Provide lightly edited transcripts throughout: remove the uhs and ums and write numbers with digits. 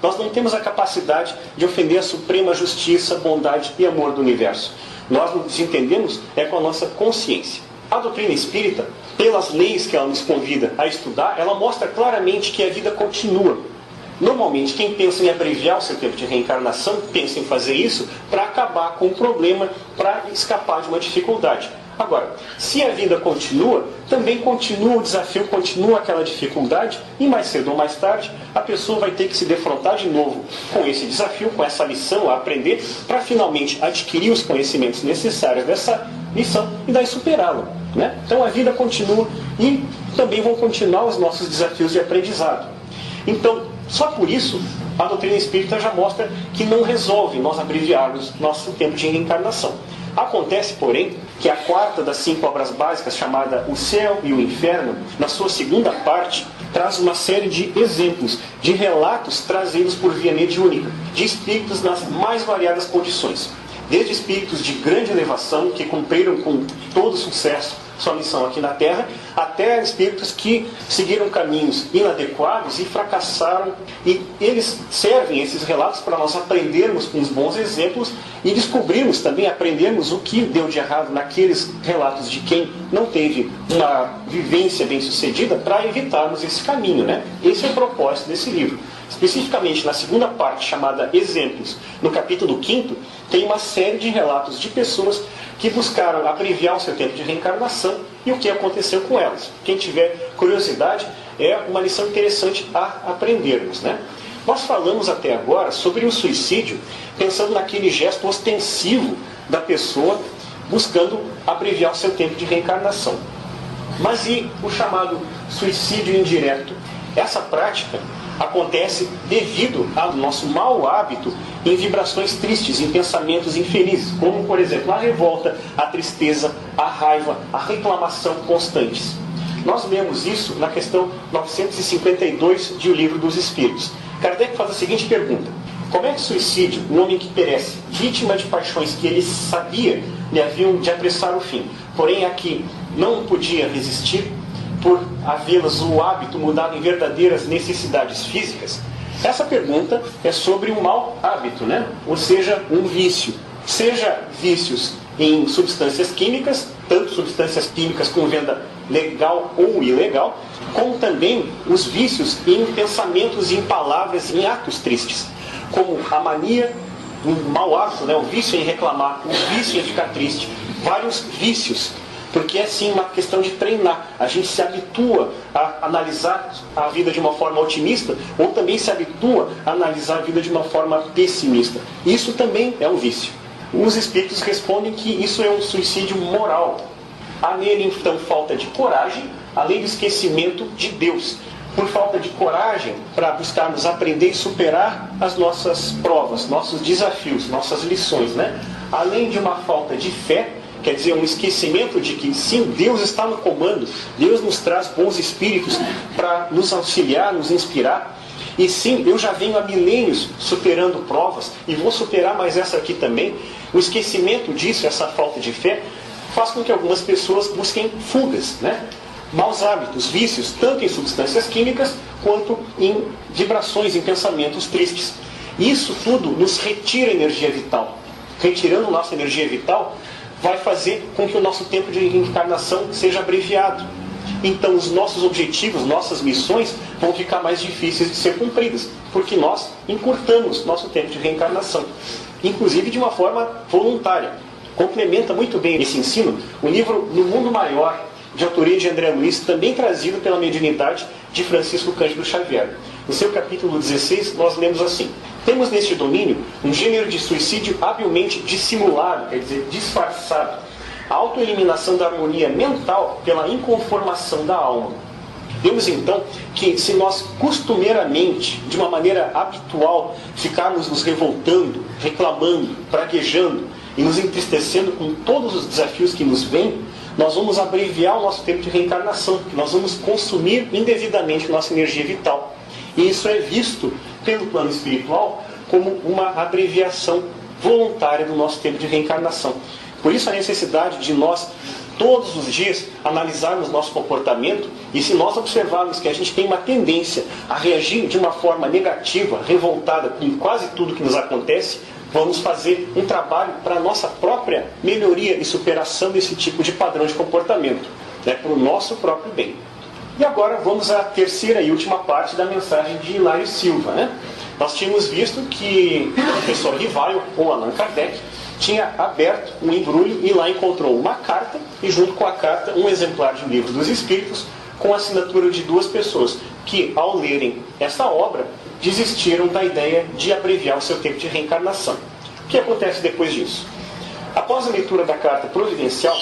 Nós não temos a capacidade de ofender a suprema justiça, bondade e amor do universo. Nós nos entendemos com a nossa consciência. A doutrina espírita, pelas leis que ela nos convida a estudar, ela mostra claramente que a vida continua. Normalmente, quem pensa em abreviar o seu tempo de reencarnação, pensa em fazer isso para acabar com um problema, para escapar de uma dificuldade. Agora, se a vida continua, também continua o desafio, continua aquela dificuldade, e mais cedo ou mais tarde, a pessoa vai ter que se defrontar de novo com esse desafio, com essa lição a aprender, para finalmente adquirir os conhecimentos necessários dessa lição e daí superá-la, né? Então a vida continua e também vão continuar os nossos desafios de aprendizado. Então, só por isso, a doutrina espírita já mostra que não resolve nós abreviarmos nosso tempo de reencarnação. Acontece, porém, que a quarta das 5 obras básicas, chamada O Céu e o Inferno, na sua segunda parte, traz uma série de exemplos, de relatos trazidos por via mediúnica, de espíritos nas mais variadas condições. Desde espíritos de grande elevação, que cumpriram com todo sucesso sua missão aqui na Terra, até espíritos que seguiram caminhos inadequados e fracassaram. E eles servem, esses relatos, para nós aprendermos com os bons exemplos e descobrirmos também, aprendermos o que deu de errado naqueles relatos de quem não teve uma vivência bem-sucedida, para evitarmos esse caminho, né? Esse é o propósito desse livro. Especificamente na segunda parte, chamada Exemplos, no capítulo 5º, tem uma série de relatos de pessoas que buscaram abreviar o seu tempo de reencarnação e o que aconteceu com elas. Quem tiver curiosidade, é uma lição interessante a aprendermos, né? Nós falamos até agora sobre o suicídio, pensando naquele gesto ostensivo da pessoa buscando abreviar o seu tempo de reencarnação. Mas e o chamado suicídio indireto? Essa prática acontece devido ao nosso mau hábito em vibrações tristes, em pensamentos infelizes, como, por exemplo, a revolta, a tristeza, a raiva, a reclamação constantes. Nós lemos isso na questão 952 de O Livro dos Espíritos. Kardec faz a seguinte pergunta: como é que o suicídio, um homem que perece, vítima de paixões que ele sabia lhe haviam de apressar o fim, porém aqui não podia resistir, por havê-las o hábito mudado em verdadeiras necessidades físicas? Essa pergunta é sobre um mau hábito, né? Ou seja, um vício. Seja vícios em substâncias químicas, tanto substâncias químicas com venda legal ou ilegal, como também os vícios em pensamentos, em palavras, em atos tristes, como a mania, um mau hábito, né? O vício em reclamar, o vício em ficar triste, vários vícios. Porque é sim uma questão de treinar. A gente se habitua a analisar a vida de uma forma otimista, ou também se habitua a analisar a vida de uma forma pessimista. Isso também é um vício. Os espíritos respondem que isso é um suicídio moral. Há nele, então, falta de coragem, além do esquecimento de Deus. Por falta de coragem para buscarmos aprender e superar as nossas provas, nossos desafios, nossas lições, né? Além de uma falta de fé, quer dizer, um esquecimento de que, sim, Deus está no comando, Deus nos traz bons espíritos para nos auxiliar, nos inspirar. E sim, eu já venho há milênios superando provas e vou superar mais essa aqui também. O esquecimento disso, essa falta de fé, faz com que algumas pessoas busquem fugas, né? Maus hábitos, vícios, tanto em substâncias químicas quanto em vibrações, em pensamentos tristes. Isso tudo nos retira energia vital. Retirando nossa energia vital, vai fazer com que o nosso tempo de reencarnação seja abreviado. Então os nossos objetivos, nossas missões vão ficar mais difíceis de ser cumpridas, porque nós encurtamos nosso tempo de reencarnação, inclusive de uma forma voluntária. Complementa muito bem esse ensino o livro No Mundo Maior, de autoria de André Luiz, também trazido pela mediunidade de Francisco Cândido Xavier. No seu capítulo 16, nós lemos assim: temos neste domínio um gênero de suicídio habilmente dissimulado, quer dizer, disfarçado, a autoeliminação da harmonia mental pela inconformação da alma. Vemos então que se nós costumeiramente, de uma maneira habitual, ficarmos nos revoltando, reclamando, praguejando e nos entristecendo com todos os desafios que nos vêm, nós vamos abreviar o nosso tempo de reencarnação, porque nós vamos consumir indevidamente nossa energia vital. E isso é visto pelo plano espiritual como uma abreviação voluntária do nosso tempo de reencarnação. Por isso a necessidade de nós todos os dias analisarmos nosso comportamento e se nós observarmos que a gente tem uma tendência a reagir de uma forma negativa, revoltada com quase tudo que nos acontece, vamos fazer um trabalho para a nossa própria melhoria e superação desse tipo de padrão de comportamento, né, para o nosso próprio bem. E agora vamos à terceira e última parte da mensagem de Hilário Silva, né? Nós tínhamos visto que o professor Rivaio, ou Allan Kardec, tinha aberto um embrulho e lá encontrou uma carta e junto com a carta um exemplar de O Livro dos Espíritos com a assinatura de duas pessoas que, ao lerem essa obra, desistiram da ideia de abreviar o seu tempo de reencarnação. O que acontece depois disso? Após a leitura da carta providencial,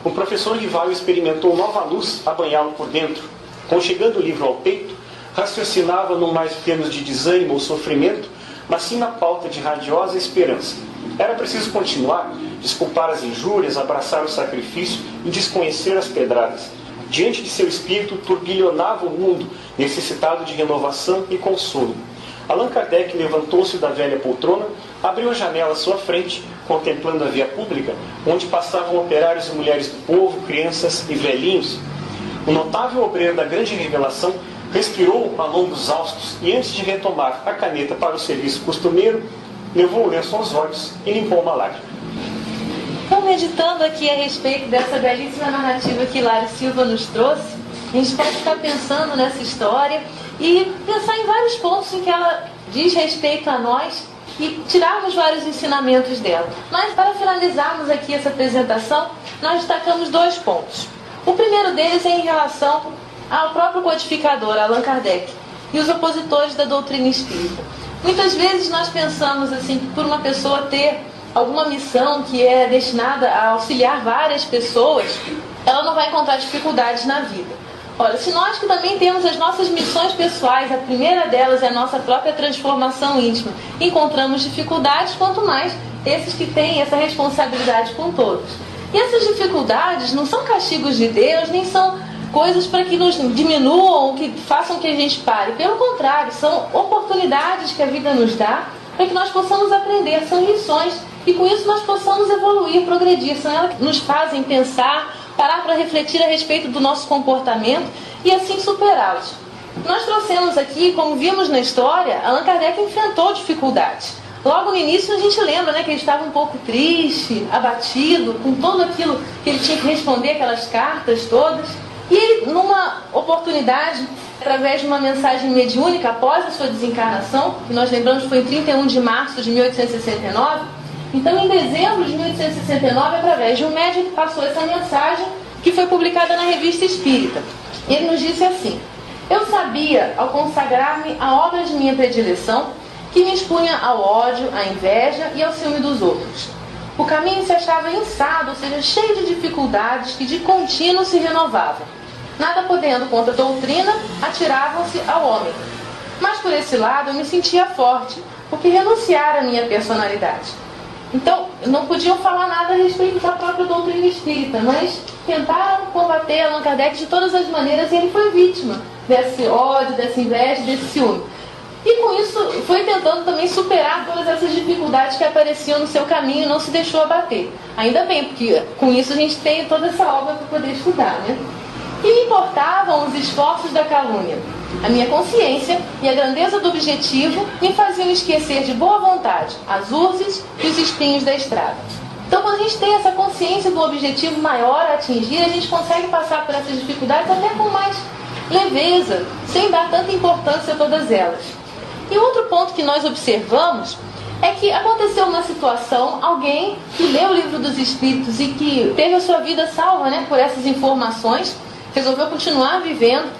o professor Rivaio experimentou nova luz a banhá-lo por dentro. Conchegando o livro ao peito, raciocinava não mais em termos de desânimo ou sofrimento, mas sim na pauta de radiosa esperança. Era preciso continuar, desculpar as injúrias, abraçar o sacrifício e desconhecer as pedradas. Diante de seu espírito turbilhonava o mundo, necessitado de renovação e consolo. Allan Kardec levantou-se da velha poltrona, abriu a janela à sua frente, contemplando a via pública, onde passavam operários e mulheres do povo, crianças e velhinhos. O notável obreiro da grande revelação respirou a longos haustos e, antes de retomar a caneta para o serviço costumeiro, levou o lenço aos olhos e limpou uma lágrima. Então, meditando aqui a respeito dessa belíssima narrativa que Hilário Silva nos trouxe, a gente pode ficar pensando nessa história e pensar em vários pontos em que ela diz respeito a nós e tirarmos vários ensinamentos dela. Mas, para finalizarmos aqui essa apresentação, nós destacamos dois pontos. O primeiro deles é em relação ao próprio codificador, Allan Kardec, e os opositores da doutrina espírita. Muitas vezes nós pensamos assim, que por uma pessoa ter alguma missão que é destinada a auxiliar várias pessoas, ela não vai encontrar dificuldades na vida. Olha, se nós que também temos as nossas missões pessoais, a primeira delas é a nossa própria transformação íntima, encontramos dificuldades, quanto mais esses que têm essa responsabilidade com todos. E essas dificuldades não são castigos de Deus, nem são coisas para que nos diminuam, que façam que a gente pare. Pelo contrário, são oportunidades que a vida nos dá para que nós possamos aprender, são lições, e com isso nós possamos evoluir, progredir. São elas que nos fazem pensar, parar para refletir a respeito do nosso comportamento e assim superá-los. Nós trouxemos aqui, como vimos na história, Allan Kardec enfrentou dificuldades. Logo no início a gente lembra, né, que ele estava um pouco triste, abatido, com tudo aquilo que ele tinha que responder, aquelas cartas todas. E ele, numa oportunidade, através de uma mensagem mediúnica após a sua desencarnação, que nós lembramos foi em 31 de março de 1869, então em dezembro de 1869, através de um médium que passou essa mensagem, que foi publicada na Revista Espírita. Ele nos disse assim: eu sabia, ao consagrar-me à obra de minha predileção, que me expunha ao ódio, à inveja e ao ciúme dos outros. O caminho se achava inçado, ou seja, cheio de dificuldades que de contínuo se renovavam. Nada podendo contra a doutrina, atiravam-se ao homem. Mas por esse lado eu me sentia forte, porque renunciara à minha personalidade. Então, não podiam falar nada a respeito da própria doutrina espírita, mas tentaram combater Allan Kardec de todas as maneiras e ele foi vítima desse ódio, dessa inveja, desse ciúme. E com isso foi tentando também superar todas essas dificuldades que apareciam no seu caminho e não se deixou abater. Ainda bem, porque com isso a gente tem toda essa obra para poder estudar, né? E me importavam os esforços da calúnia. A minha consciência e a grandeza do objetivo me faziam esquecer de boa vontade as urzes e os espinhos da estrada. Então, quando a gente tem essa consciência do objetivo maior a atingir, a gente consegue passar por essas dificuldades até com mais leveza, sem dar tanta importância a todas elas. E outro ponto que nós observamos é que aconteceu uma situação, alguém que leu o Livro dos Espíritos e que teve a sua vida salva, né, por essas informações, resolveu continuar vivendo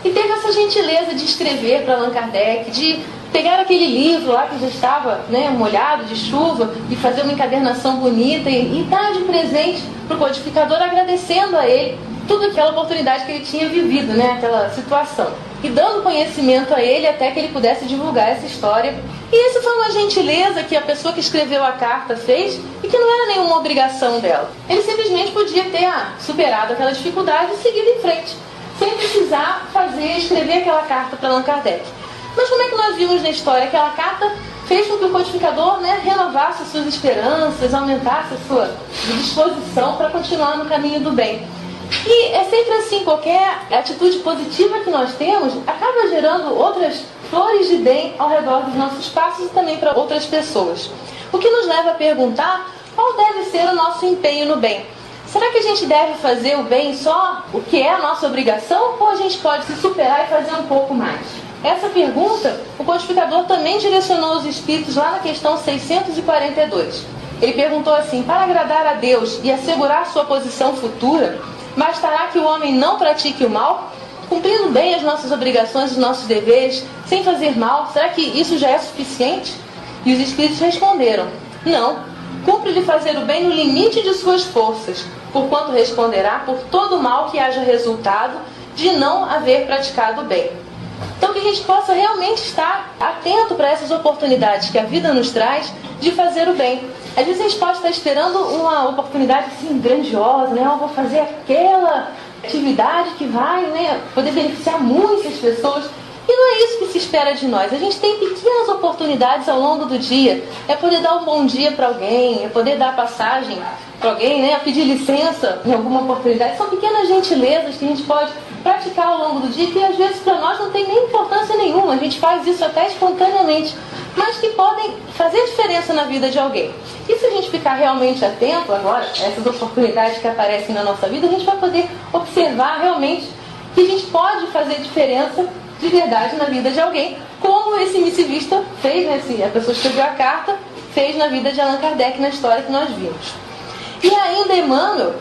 e teve essa gentileza de escrever para Allan Kardec, de pegar aquele livro lá que já estava, né, molhado de chuva e fazer uma encadernação bonita e dar de presente para o codificador, agradecendo a ele toda aquela oportunidade que ele tinha vivido, né, aquela situação. E dando conhecimento a ele até que ele pudesse divulgar essa história. E isso foi uma gentileza que a pessoa que escreveu a carta fez e que não era nenhuma obrigação dela. Ele simplesmente podia ter superado aquela dificuldade e seguido em frente, sem precisar escrever aquela carta para Allan Kardec. Mas como é que nós vimos na história? Aquela carta fez com que o codificador, renovasse as suas esperanças, aumentasse a sua disposição para continuar no caminho do bem. E é sempre assim, qualquer atitude positiva que nós temos acaba gerando outras flores de bem ao redor dos nossos passos e também para outras pessoas. O que nos leva a perguntar qual deve ser o nosso empenho no bem. Será que a gente deve fazer o bem só o que é a nossa obrigação ou a gente pode se superar e fazer um pouco mais? Essa pergunta o codificador também direcionou aos espíritos lá na questão 642. Ele perguntou assim: para agradar a Deus e assegurar sua posição futura, bastará que o homem não pratique o mal, cumprindo bem as nossas obrigações e os nossos deveres, sem fazer mal? Será que isso já é suficiente? E os espíritos responderam: não. Cumpre-lhe fazer o bem no limite de suas forças, porquanto responderá por todo o mal que haja resultado de não haver praticado o bem. Então que a gente possa realmente estar atento para essas oportunidades que a vida nos traz de fazer o bem. Às vezes a gente pode estar esperando uma oportunidade assim grandiosa, eu vou fazer aquela atividade que vai poder beneficiar muitas pessoas. E não é isso que se espera de nós. A gente tem pequenas oportunidades ao longo do dia. É poder dar um bom dia para alguém, é poder dar passagem para alguém, a pedir licença em alguma oportunidade. São pequenas gentilezas que a gente pode praticar ao longo do dia, que às vezes para nós não tem nem importância nenhuma. A gente faz isso até espontaneamente, mas que podem fazer diferença na vida de alguém. E se a gente ficar realmente atento agora a essas oportunidades que aparecem na nossa vida, a gente vai poder observar realmente que a gente pode fazer diferença de verdade na vida de alguém, como esse missivista fez, a pessoa que escreveu a carta, fez na vida de Allan Kardec, na história que nós vimos. E ainda Emmanuel,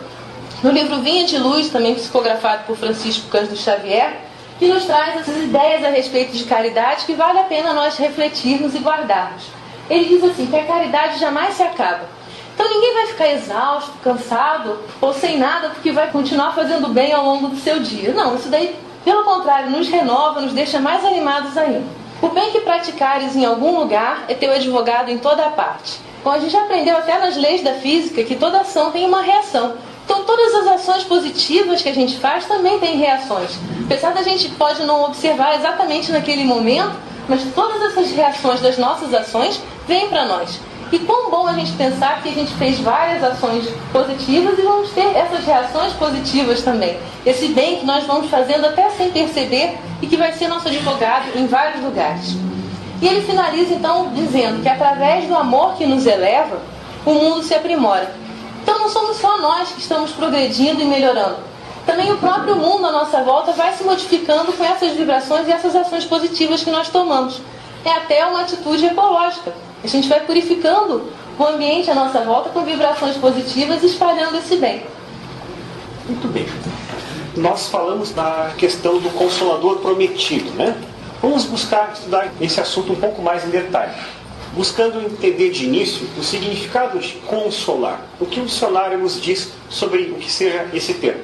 no livro Vinha de Luz, também psicografado por Francisco Cândido Xavier, que nos traz essas ideias a respeito de caridade que vale a pena nós refletirmos e guardarmos. Ele diz assim, que a caridade jamais se acaba. Então ninguém vai ficar exausto, cansado ou sem nada porque vai continuar fazendo bem ao longo do seu dia. Não, isso daí, pelo contrário, nos renova, nos deixa mais animados ainda. O bem que praticares em algum lugar é teu advogado em toda a parte. Bom, a gente já aprendeu até nas leis da física que toda ação tem uma reação. Então todas as ações positivas que a gente faz também têm reações. Apesar da gente pode não observar exatamente naquele momento, mas todas essas reações das nossas ações vêm para nós. E quão bom a gente pensar que a gente fez várias ações positivas e vamos ter essas reações positivas também. Esse bem que nós vamos fazendo até sem perceber e que vai ser nosso advogado em vários lugares. E ele finaliza então dizendo que através do amor que nos eleva, o mundo se aprimora. Então não somos só nós que estamos progredindo e melhorando. Também o próprio mundo à nossa volta vai se modificando com essas vibrações e essas ações positivas que nós tomamos. É até uma atitude ecológica. A gente vai purificando o ambiente à nossa volta com vibrações positivas e espalhando esse bem. Muito bem. Nós falamos da questão do Consolador prometido, né? Vamos buscar estudar esse assunto um pouco mais em detalhe, buscando entender de início o significado de consolar. O que o dicionário nos diz sobre o que seja esse termo.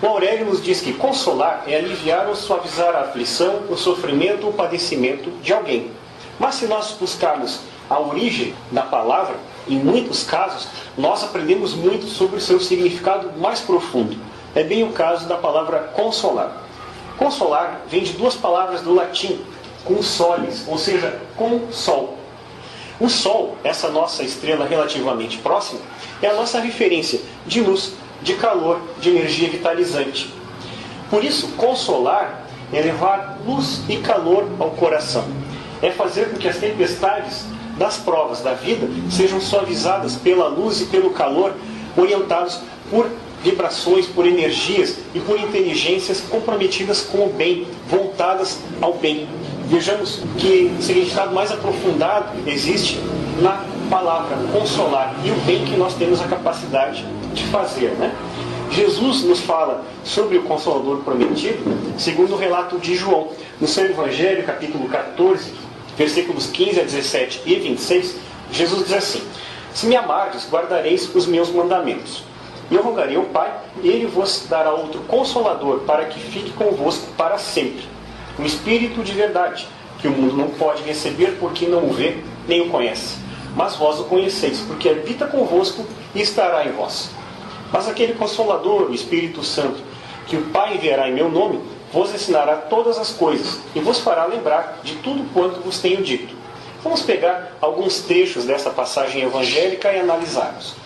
O Aurélio nos diz que consolar é aliviar ou suavizar a aflição, o sofrimento ou o padecimento de alguém. Mas se nós buscarmos a origem da palavra, em muitos casos, nós aprendemos muito sobre o seu significado mais profundo. É bem o caso da palavra consolar. Consolar vem de duas palavras do latim, consolis, ou seja, com sol. O Sol, essa nossa estrela relativamente próxima, é a nossa referência de luz, de calor, de energia vitalizante. Por isso, consolar é levar luz e calor ao coração. É fazer com que as tempestades das provas da vida sejam suavizadas pela luz e pelo calor, orientados por vibrações, por energias e por inteligências comprometidas com o bem, voltadas ao bem. Vejamos que o significado mais aprofundado existe na palavra consolar e o bem que nós temos a capacidade de fazer, né? Jesus nos fala sobre o Consolador prometido, segundo o relato de João. No seu Evangelho, capítulo 14, versículos 15 a 17 e 26, Jesus diz assim: se me amardes, guardareis os meus mandamentos. E eu rogarei ao Pai, e Ele vos dará outro Consolador, para que fique convosco para sempre. O Espírito de verdade, que o mundo não pode receber porque não o vê, nem o conhece. Mas vós o conheceis, porque habita convosco e estará em vós. Mas aquele Consolador, o Espírito Santo, que o Pai enviará em meu nome, vos ensinará todas as coisas, e vos fará lembrar de tudo quanto vos tenho dito. Vamos pegar alguns trechos dessa passagem evangélica e analisarmos.